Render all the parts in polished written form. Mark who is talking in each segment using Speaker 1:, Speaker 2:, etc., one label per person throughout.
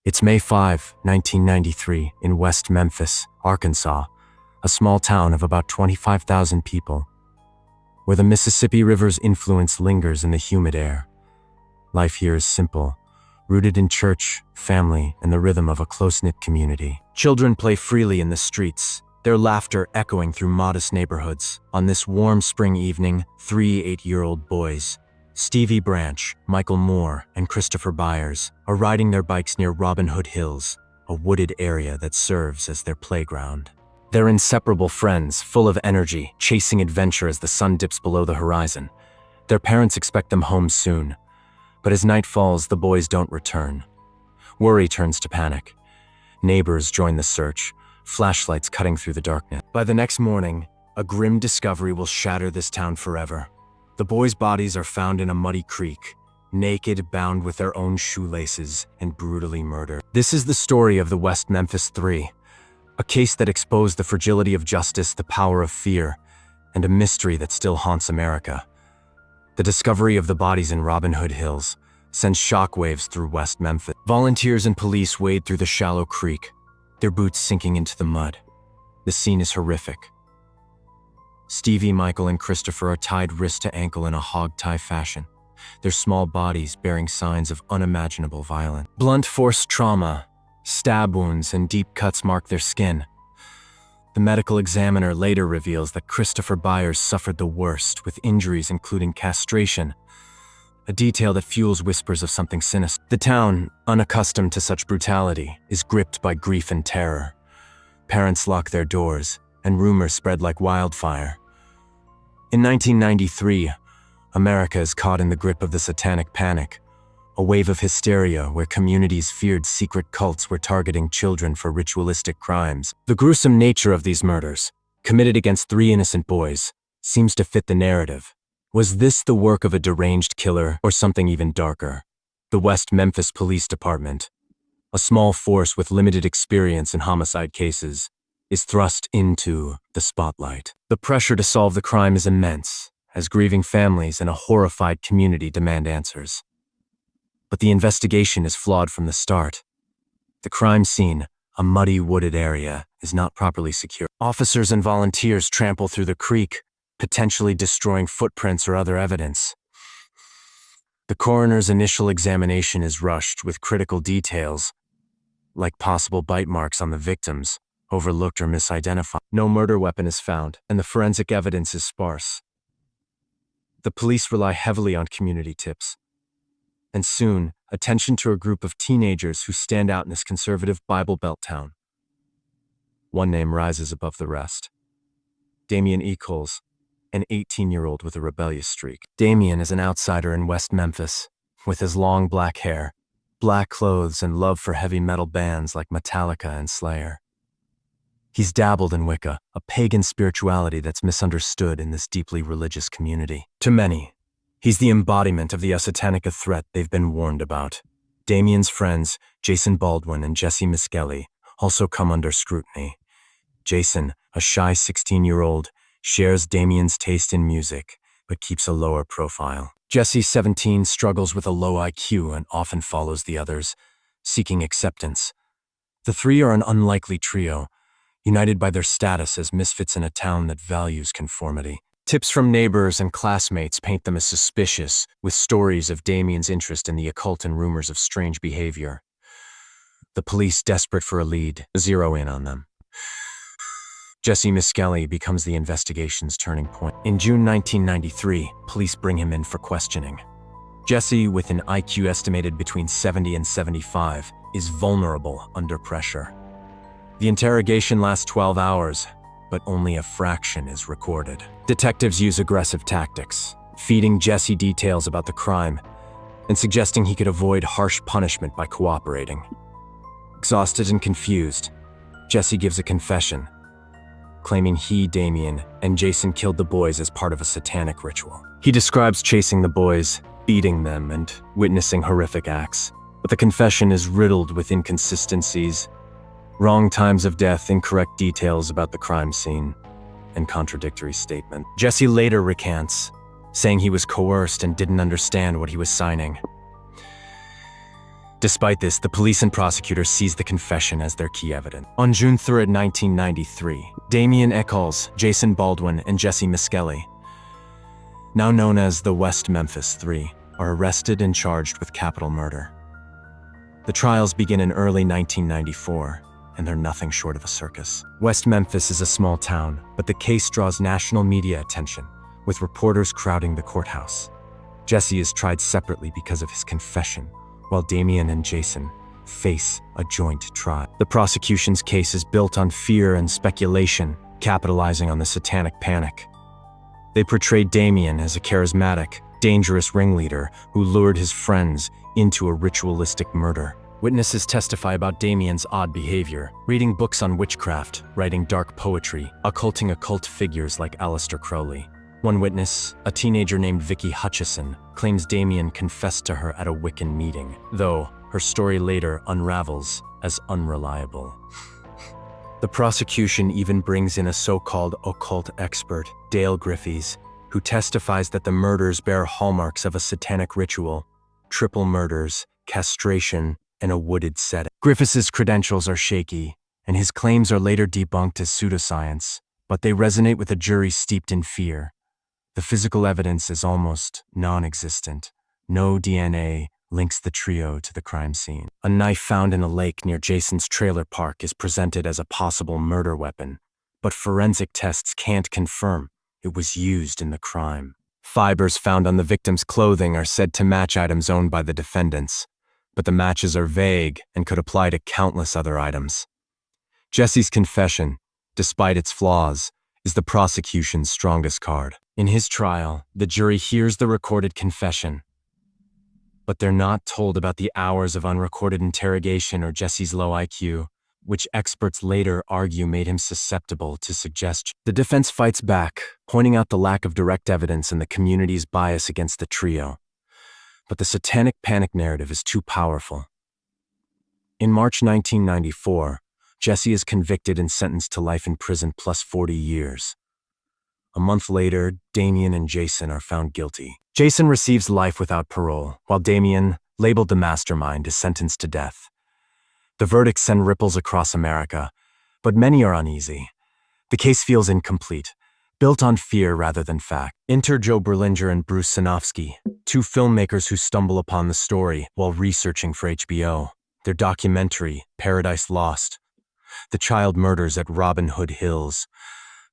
Speaker 1: It's May 5, 1993, in West Memphis, Arkansas, a small town of about 25,000 people, where the Mississippi River's influence lingers in the humid air. Life here is simple, rooted in church, family, and the rhythm of a close-knit community. Children play freely in the streets, their laughter echoing through modest neighborhoods. On this warm spring evening, 3 8-year-old boys, Stevie Branch, Michael Moore, and Christopher Byers, are riding their bikes near Robin Hood Hills, a wooded area that serves as their playground. They're inseparable friends, full of energy, chasing adventure as the sun dips below the horizon. Their parents expect them home soon, but as night falls, the boys don't return. Worry turns to panic. Neighbors join the search, flashlights cutting through the darkness. By the next morning, a grim discovery will shatter this town forever. The boys' bodies are found in a muddy creek, naked, bound with their own shoelaces, and brutally murdered. This is the story of the West Memphis Three, a case that exposed the fragility of justice, the power of fear, and a mystery that still haunts America. The discovery of the bodies in Robin Hood Hills sends shockwaves through West Memphis. Volunteers and police wade through the shallow creek, their boots sinking into the mud. The scene is horrific. Stevie, Michael, and Christopher are tied wrist to ankle in a hog-tie fashion, their small bodies bearing signs of unimaginable violence. Blunt force trauma, stab wounds, and deep cuts mark their skin. The medical examiner later reveals that Christopher Byers suffered the worst, with injuries including castration, a detail that fuels whispers of something sinister. The town, unaccustomed to such brutality, is gripped by grief and terror. Parents lock their doors, and rumors spread like wildfire. In 1993, America is caught in the grip of the Satanic Panic, a wave of hysteria where communities feared secret cults were targeting children for ritualistic crimes. The gruesome nature of these murders, committed against 3 innocent boys, seems to fit the narrative. Was this the work of a deranged killer or something even darker? The West Memphis Police Department, a small force with limited experience in homicide cases, is thrust into the spotlight. The pressure to solve the crime is immense, as grieving families and a horrified community demand answers. But the investigation is flawed from the start. The crime scene, a muddy, wooded area, is not properly secured. Officers and volunteers trample through the creek, potentially destroying footprints or other evidence. The coroner's initial examination is rushed with critical details, like possible bite marks on the victims, overlooked or misidentified. No murder weapon is found, and the forensic evidence is sparse. The police rely heavily on community tips, and soon, attention to a group of teenagers who stand out in this conservative Bible Belt town. One name rises above the rest: Damien Echols, an 18-year-old with a rebellious streak. Damien is an outsider in West Memphis, with his long black hair, black clothes, and love for heavy metal bands like Metallica and Slayer. He's dabbled in Wicca, a pagan spirituality that's misunderstood in this deeply religious community. To many, he's the embodiment of the satanic threat they've been warned about. Damien's friends, Baldwin and Jessie Misskelley, also come under scrutiny. Jason, a shy 16-year-old, shares Damien's taste in music, but keeps a lower profile. Jessie, 17, struggles with a low IQ and often follows the others, seeking acceptance. The three are an unlikely trio, united by their status as misfits in a town that values conformity. Tips from neighbors and classmates paint them as suspicious, with stories of Damien's interest in the occult and rumors of strange behavior. The police, desperate for a lead, zero in on them. Jessie Misskelley becomes the investigation's turning point. In June 1993, police bring him in for questioning. Jessie, with an IQ estimated between 70 and 75, is vulnerable under pressure. The interrogation lasts 12 hours, but only a fraction is recorded. Detectives use aggressive tactics, feeding Jessie details about the crime and suggesting he could avoid harsh punishment by cooperating. Exhausted and confused, Jessie gives a confession, claiming he, Damien, and Jason killed the boys as part of a satanic ritual. He describes chasing the boys, beating them, and witnessing horrific acts, but the confession is riddled with inconsistencies, wrong times of death, incorrect details about the crime scene, and contradictory statements. Jessie later recants, saying he was coerced and didn't understand what he was signing. Despite this, the police and prosecutors seized the confession as their key evidence. On June 3, 1993, Damien Echols, Jason Baldwin, and Jessie Misskelley, now known as the West Memphis Three, are arrested and charged with capital murder. The trials begin in early 1994, and they're nothing short of a circus. West Memphis is a small town, but the case draws national media attention, with reporters crowding the courthouse. Jessie is tried separately because of his confession, while Damien and Jason face a joint trial. The prosecution's case is built on fear and speculation, capitalizing on the Satanic Panic. They portrayed Damien as a charismatic, dangerous ringleader who lured his friends into a ritualistic murder. Witnesses testify about Damien's odd behavior, reading books on witchcraft, writing dark poetry, occulting occult figures like Aleister Crowley. One witness, a teenager named Vicky Hutchison, claims Damien confessed to her at a Wiccan meeting, though her story later unravels as unreliable. The prosecution even brings in a so-called occult expert, Dale Griffiths, who testifies that the murders bear hallmarks of a satanic ritual: triple murders, castration, and a wooded setting. Griffiths' credentials are shaky, and his claims are later debunked as pseudoscience, but they resonate with a jury steeped in fear. The physical evidence is almost non-existent. No DNA links the trio to the crime scene. A knife found in a lake near Jason's trailer park is presented as a possible murder weapon, but forensic tests can't confirm it was used in the crime. Fibers found on the victim's clothing are said to match items owned by the defendants, but the matches are vague and could apply to countless other items. Jessie's confession, despite its flaws, is the prosecution's strongest card. In his trial, the jury hears the recorded confession, but they're not told about the hours of unrecorded interrogation or Jessie's low IQ, which experts later argue made him susceptible to suggestion. The defense fights back, pointing out the lack of direct evidence and the community's bias against the trio. But the Satanic Panic narrative is too powerful. In March 1994, Jessie is convicted and sentenced to life in prison plus 40 years. A month later, Damien and Jason are found guilty. Jason receives life without parole, while Damien, labeled the mastermind, is sentenced to death. The verdicts send ripples across America, but many are uneasy. The case feels incomplete, built on fear rather than fact. Enter Joe Berlinger and Bruce Sinofsky, two filmmakers who stumble upon the story while researching for HBO. Their documentary, Paradise Lost: The Child Murders at Robin Hood Hills,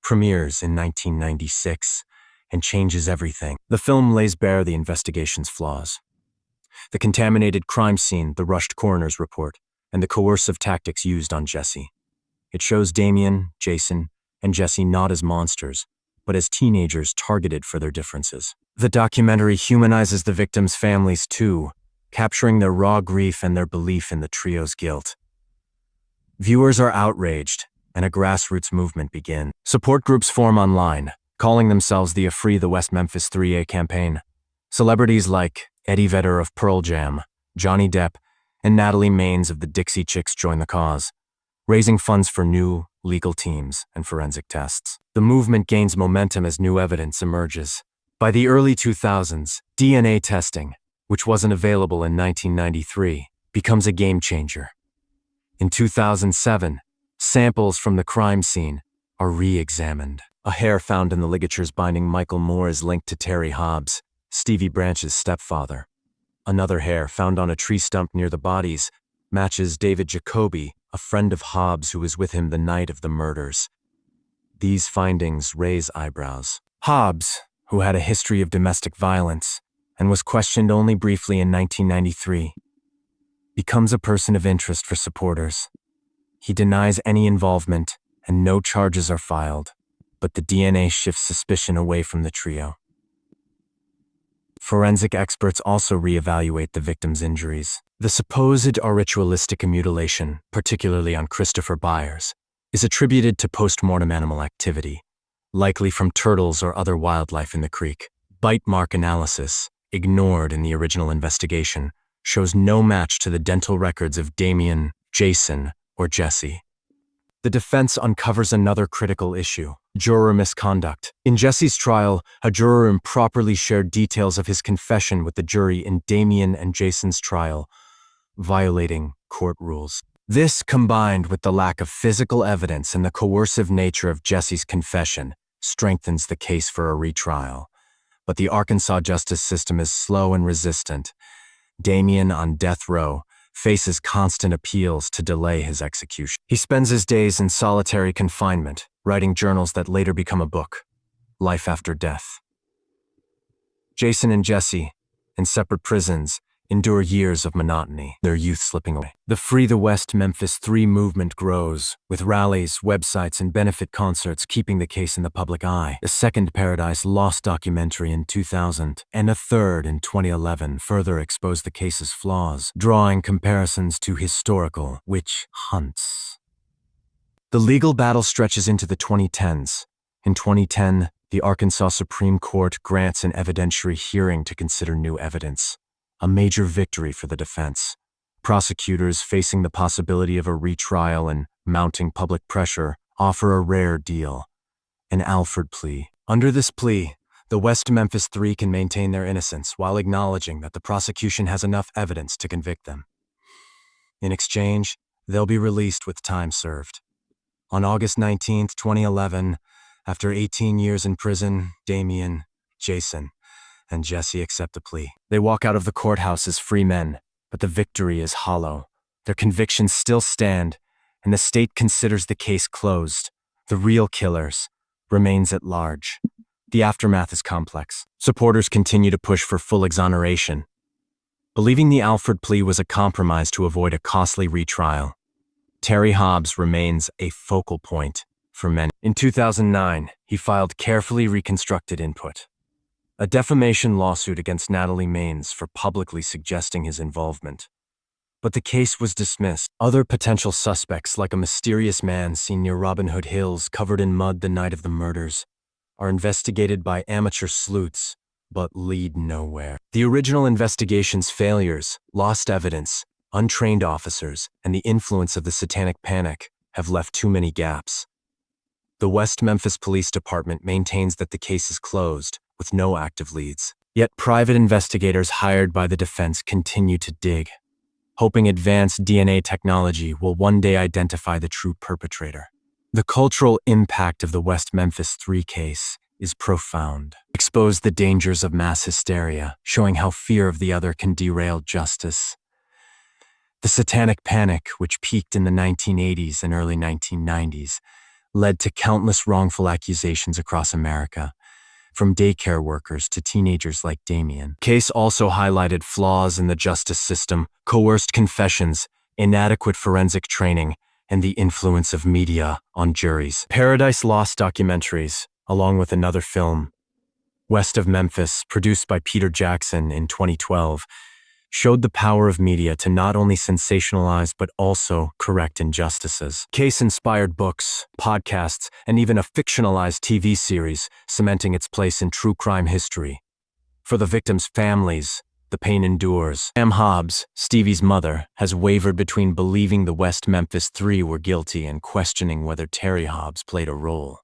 Speaker 1: premieres in 1996 and changes everything. The film lays bare the investigation's flaws: the contaminated crime scene, the rushed coroner's report, and the coercive tactics used on Jessie. It shows Damien, Jason, and Jessie not as monsters, but as teenagers targeted for their differences. The documentary humanizes the victims' families too, capturing their raw grief and their belief in the trio's guilt. Viewers are outraged, and a grassroots movement begins. Support groups form online, calling themselves the Free the West Memphis 3A campaign. Celebrities like Eddie Vedder of Pearl Jam, Johnny Depp, and Natalie Maines of the Dixie Chicks join the cause, raising funds for new, legal teams and forensic tests. The movement gains momentum as new evidence emerges. By the early 2000s, DNA testing, which wasn't available in 1993, becomes a game changer. In 2007, samples from the crime scene are re-examined. A hair found in the ligatures binding Michael Moore is linked to Terry Hobbs, Stevie Branch's stepfather. Another hair found on a tree stump near the bodies matches David Jacoby, a friend of Hobbs who was with him the night of the murders. These findings raise eyebrows. Hobbs, who had a history of domestic violence and was questioned only briefly in 1993, becomes a person of interest for supporters. He denies any involvement and no charges are filed, but the DNA shifts suspicion away from the trio. Forensic experts also reevaluate the victim's injuries. The supposed ritualistic mutilation, particularly on Christopher Byers, is attributed to post-mortem animal activity, likely from turtles or other wildlife in the creek. Bite mark analysis, ignored in the original investigation, shows no match to the dental records of Damien, Jason, or Jessie. The defense uncovers another critical issue: juror misconduct. In Jessie's trial, a juror improperly shared details of his confession with the jury in Damien and Jason's trial, violating court rules. This, combined with the lack of physical evidence and the coercive nature of Jessie's confession, strengthens the case for a retrial. But the Arkansas justice system is slow and resistant. Damien, on death row, faces constant appeals to delay his execution. He spends his days in solitary confinement, writing journals that later become a book, Life After Death. Jason and Jessie, in separate prisons, endure years of monotony, their youth slipping away. The Free the West Memphis Three movement grows, with rallies, websites, and benefit concerts keeping the case in the public eye. A second Paradise Lost documentary in 2000 and a third in 2011 further exposed the case's flaws, drawing comparisons to historical witch hunts. The legal battle stretches into the 2010s. In 2010, the Arkansas Supreme Court grants an evidentiary hearing to consider new evidence. A major victory for the defense. Prosecutors, facing the possibility of a retrial and mounting public pressure, offer a rare deal, an Alford plea. Under this plea, the West Memphis Three can maintain their innocence while acknowledging that the prosecution has enough evidence to convict them. In exchange, they'll be released with time served. On August 19, 2011, after 18 years in prison, Damien, Jason, and Jessie accept the plea. They walk out of the courthouse as free men, but the victory is hollow. Their convictions still stand, and the state considers the case closed. The real killers remains at large. The aftermath is complex. Supporters continue to push for full exoneration, believing the Alford plea was a compromise to avoid a costly retrial. Terry Hobbs remains a focal point for many. In 2009, he filed carefully reconstructed input, a defamation lawsuit against Natalie Maines for publicly suggesting his involvement. But the case was dismissed. Other potential suspects, like a mysterious man seen near Robin Hood Hills covered in mud the night of the murders, are investigated by amateur sleuths, but lead nowhere. The original investigation's failures, lost evidence, untrained officers, and the influence of the Satanic Panic have left too many gaps. The West Memphis Police Department maintains that the case is closed, with no active leads. Yet private investigators hired by the defense continue to dig, hoping advanced DNA technology will one day identify the true perpetrator. The cultural impact of the West Memphis Three case is profound. Exposed the dangers of mass hysteria, showing how fear of the other can derail justice. The Satanic Panic, which peaked in the 1980s and early 1990s, led to countless wrongful accusations across America, from daycare workers to teenagers like Damien. The case also highlighted flaws in the justice system, coerced confessions, inadequate forensic training, and the influence of media on juries. Paradise Lost documentaries, along with another film, West of Memphis, produced by Peter Jackson in 2012, showed the power of media to not only sensationalize but also correct injustices. Case-inspired books, podcasts, and even a fictionalized TV series, cementing its place in true crime history. For the victims' families, the pain endures. Terry Hobbs, Stevie's mother, has wavered between believing the West Memphis Three were guilty and questioning whether Terry Hobbs played a role.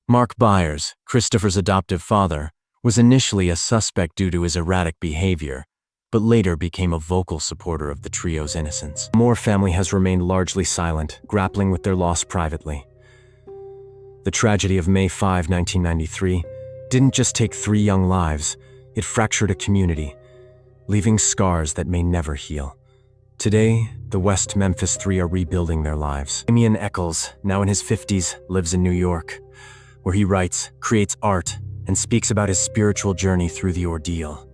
Speaker 1: Mark Byers, Christopher's adoptive father, was initially a suspect due to his erratic behavior, but later became a vocal supporter of the trio's innocence. Moore family has remained largely silent, grappling with their loss privately. The tragedy of May 5, 1993, didn't just take 3 young lives, it fractured a community, leaving scars that may never heal. Today, the West Memphis Three are rebuilding their lives. Damien Echols, now in his 50s, lives in New York, where he writes, creates art, and speaks about his spiritual journey through the ordeal.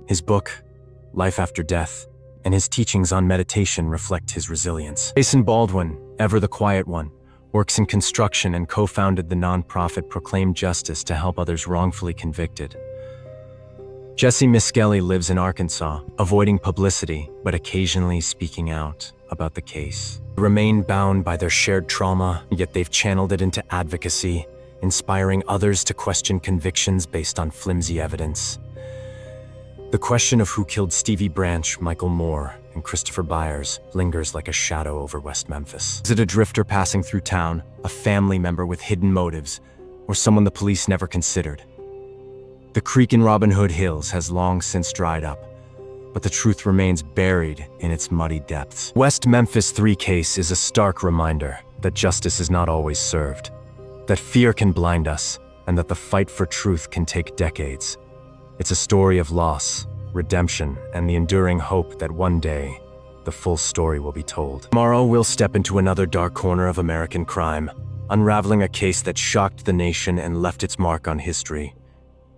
Speaker 1: His book, Life After Death, and his teachings on meditation reflect his resilience. Baldwin, ever the quiet one, works in construction and co-founded the nonprofit Proclaim Justice to help others wrongfully convicted. Jessie Misskelley lives in Arkansas, avoiding publicity but occasionally speaking out about the case. They remain bound by their shared trauma, yet they've channeled it into advocacy, inspiring others to question convictions based on flimsy evidence. The question of who killed Stevie Branch, Michael Moore, and Christopher Byers lingers like a shadow over West Memphis. Is it a drifter passing through town, a family member with hidden motives, or someone the police never considered? The creek in Robin Hood Hills has long since dried up, but the truth remains buried in its muddy depths. West Memphis Three case is a stark reminder that justice is not always served, that fear can blind us, and that the fight for truth can take decades. It's a story of loss, redemption, and the enduring hope that one day, the full story will be told. Tomorrow, we'll step into another dark corner of American crime, unraveling a case that shocked the nation and left its mark on history.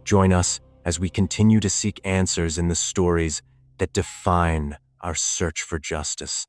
Speaker 1: Join us as we continue to seek answers in the stories that define our search for justice.